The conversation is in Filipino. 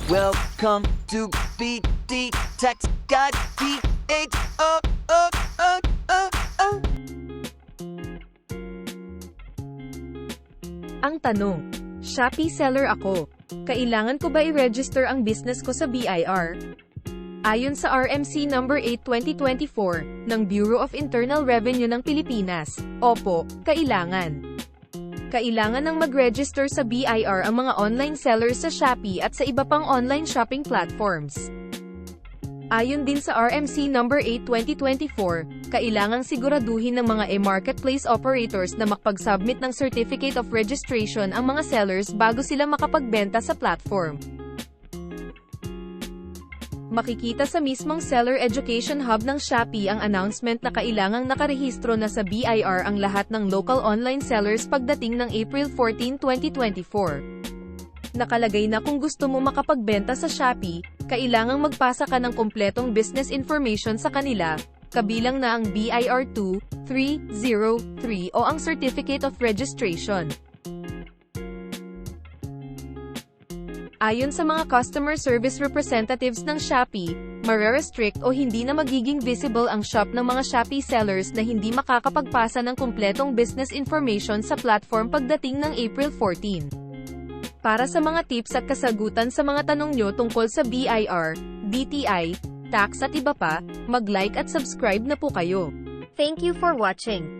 Welcome to BD Text Guide PH. Ang tanong, Shopee seller ako. Kailangan ko ba i-register ang business ko sa BIR? Ayon sa RMC number 8 2024 ng Bureau of Internal Revenue ng Pilipinas, opo, kailangan. Kailangan nang mag-register sa BIR ang mga online sellers sa Shopee at sa iba pang online shopping platforms. Ayon din sa RMC number 8 2024, kailangang siguraduhin ng mga e-marketplace operators na makapag-submit ng Certificate of Registration ang mga sellers bago sila makapagbenta sa platform. Makikita sa mismong Seller Education Hub ng Shopee ang announcement na kailangang nakarehistro na sa BIR ang lahat ng local online sellers pagdating ng April 14, 2024. Nakalagay na kung gusto mo makapagbenta sa Shopee, kailangang magpasa ka ng kumpletong business information sa kanila, kabilang na ang BIR 2303 o ang Certificate of Registration. Ayon sa mga customer service representatives ng Shopee, mare-restrict o hindi na magiging visible ang shop ng mga Shopee sellers na hindi makakapagpasa ng kumpletong business information sa platform pagdating ng April 14. Para sa mga tips at kasagutan sa mga tanong nyo tungkol sa BIR, DTI, tax at iba pa, mag-like at subscribe na po kayo. Thank you for watching.